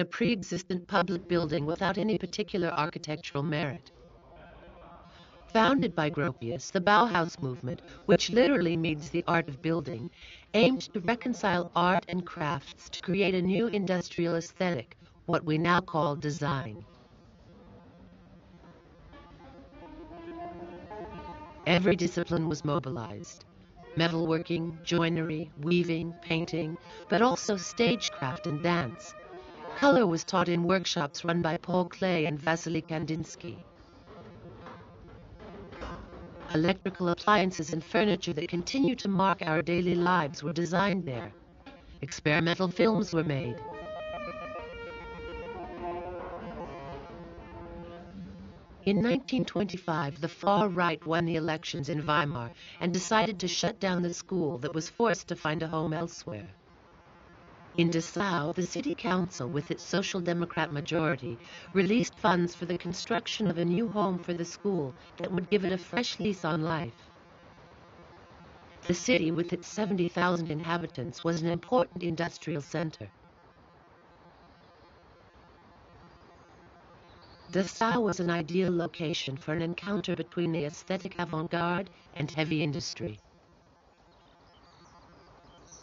pre-existent public building without any particular architectural merit. Founded by Gropius, the Bauhaus movement, which literally means the art of building, aimed to reconcile art and crafts to create a new industrial aesthetic, what we now call design. Every discipline was mobilized: metalworking, joinery, weaving, painting, but also stagecraft and dance. Color was taught in workshops run by Paul Klee and Vasily Kandinsky. Electrical appliances and furniture that continue to mark our daily lives were designed there. Experimental films were made. In 1925, the far right won the elections in Weimar and decided to shut down the school that was forced to find a home elsewhere. In Dessau, the city council, with its Social Democrat majority, released funds for the construction of a new home for the school that would give it a fresh lease on life. The city, with its 70,000 inhabitants, was an important industrial center. Dessau was an ideal location for an encounter between the aesthetic avant-garde and heavy industry.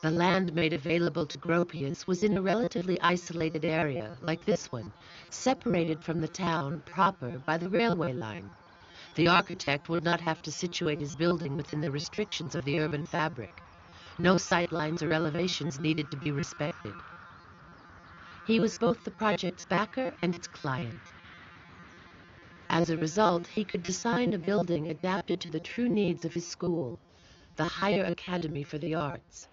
The land made available to Gropius was in a relatively isolated area, like this one, separated from the town proper by the railway line. The architect would not have to situate his building within the restrictions of the urban fabric. No sightlines or elevations needed to be respected. He was both the project's backer and its client. As a result, he could design a building adapted to the true needs of his school, the Higher Academy for the Arts,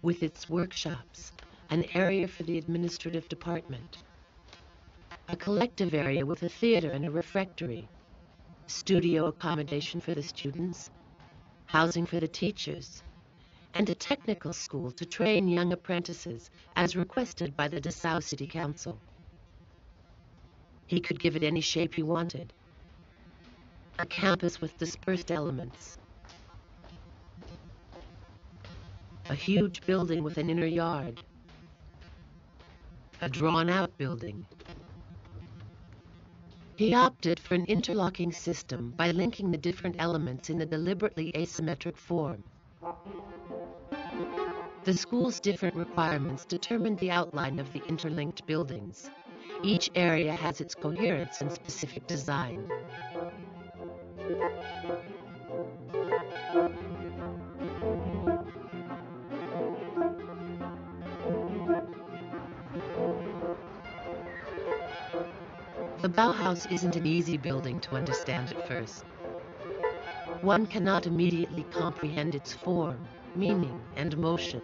with its workshops, an area for the administrative department, a collective area with a theater and a refectory, studio accommodation for the students, housing for the teachers, and a technical school to train young apprentices as requested by the Dessau City Council. He could give it any shape he wanted. A campus with dispersed elements, a huge building with an inner yard, a drawn-out building. He opted for an interlocking system by linking the different elements in a deliberately asymmetric form. The school's different requirements determined the outline of the interlinked buildings. Each area has its coherence and specific design. The Bauhaus isn't an easy building to understand at first. One cannot immediately comprehend its form, meaning, and motion.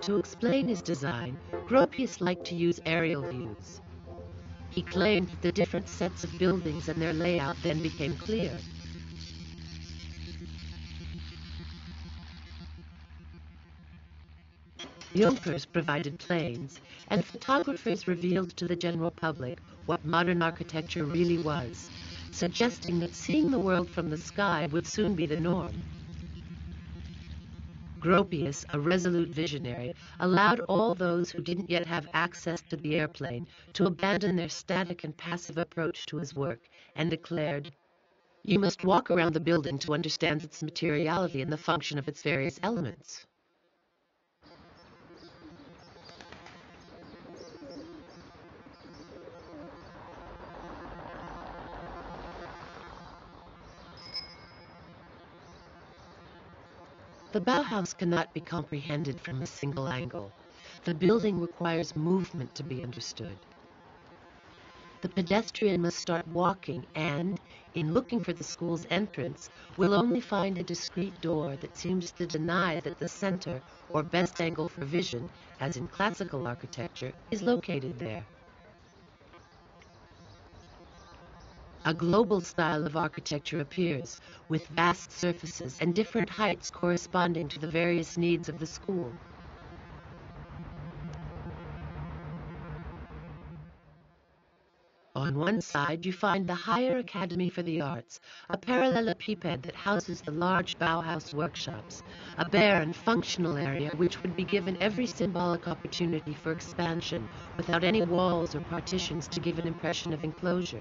To explain his design, Gropius liked to use aerial views. He claimed that the different sets of buildings and their layout then became clear. Junkers provided planes, and photographers revealed to the general public what modern architecture really was, suggesting that seeing the world from the sky would soon be the norm. Gropius, a resolute visionary, allowed all those who didn't yet have access to the airplane to abandon their static and passive approach to his work, and declared, "You must walk around the building to understand its materiality and the function of its various elements." The Bauhaus cannot be comprehended from a single angle. The building requires movement to be understood. The pedestrian must start walking and, in looking for the school's entrance, will only find a discreet door that seems to deny that the center, or best angle for vision, as in classical architecture, is located there. A global style of architecture appears, with vast surfaces and different heights corresponding to the various needs of the school. On one side, you find the Higher Academy for the Arts, a parallelepiped that houses the large Bauhaus workshops, a bare and functional area which would be given every symbolic opportunity for expansion without any walls or partitions to give an impression of enclosure.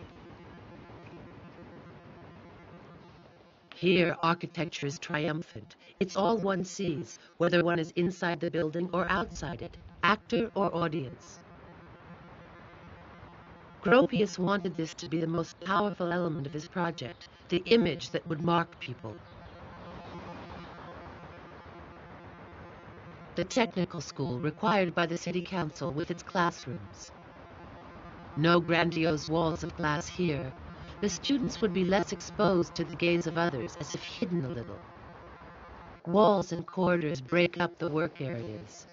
Here, architecture is triumphant. It's all one sees, whether one is inside the building or outside it, actor or audience. Gropius wanted this to be the most powerful element of his project, the image that would mark people. The technical school required by the city council with its classrooms. No grandiose walls of glass here. The students would be less exposed to the gaze of others, as if hidden a little. Walls and corridors break up the work areas.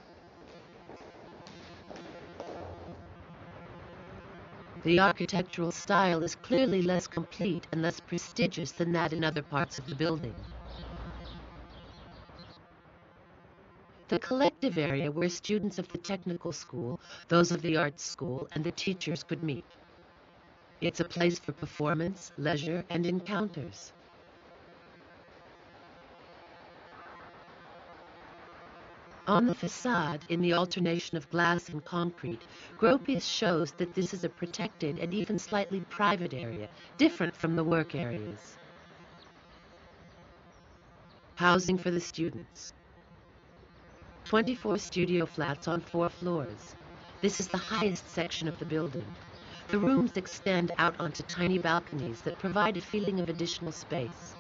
The architectural style is clearly less complete and less prestigious than that in other parts of the building. The collective area where students of the technical school, those of the arts school, and the teachers could meet. It's a place for performance, leisure, and encounters. On the facade, in the alternation of glass and concrete, Gropius shows that this is a protected and even slightly private area, different from the work areas. Housing for the students. 24 studio flats on 4 floors. This is the highest section of the building. The rooms extend out onto tiny balconies that provide a feeling of additional space.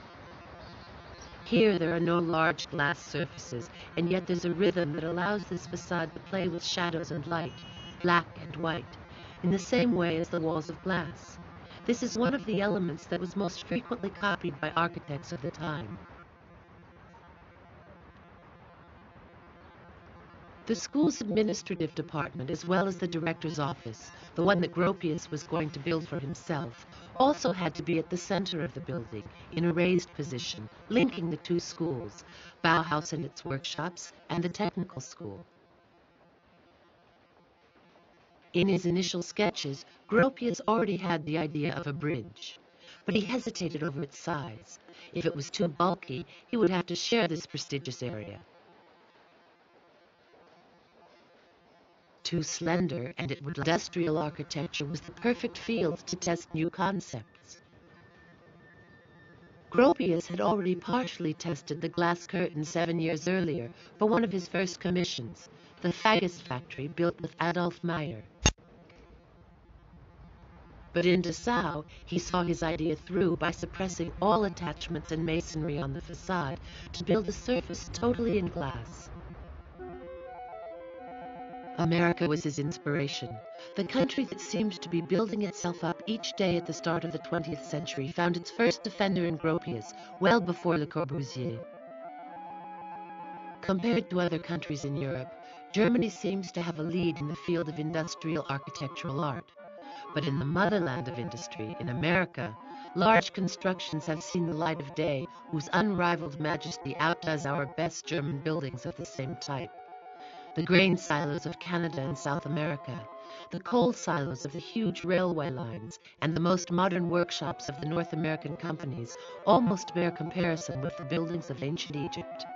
Here there are no large glass surfaces, and yet there's a rhythm that allows this facade to play with shadows and light, black and white, in the same way as the walls of glass. This is one of the elements that was most frequently copied by architects of the time. The school's administrative department, as well as the director's office, the one that Gropius was going to build for himself, also had to be at the center of the building, in a raised position, linking the two schools, Bauhaus and its workshops, and the technical school. In his initial sketches, Gropius already had the idea of a bridge, but he hesitated over its size. If it was too bulky, he would have to share this prestigious area. Too slender, and it would industrial architecture was the perfect field to test new concepts. Gropius had already partially tested the glass curtain 7 years earlier for one of his first commissions, the Fagus factory built with Adolf Meyer. But in Dessau, he saw his idea through by suppressing all attachments and masonry on the facade to build a surface totally in glass. America was his inspiration. The country that seemed to be building itself up each day at the start of the 20th century found its first defender in Gropius, well before Le Corbusier. Compared to other countries in Europe, Germany seems to have a lead in the field of industrial architectural art. But in the motherland of industry, in America, large constructions have seen the light of day, whose unrivaled majesty outdoes our best German buildings of the same type. The grain silos of Canada and South America, the coal silos of the huge railway lines, and the most modern workshops of the North American companies almost bear comparison with the buildings of ancient Egypt.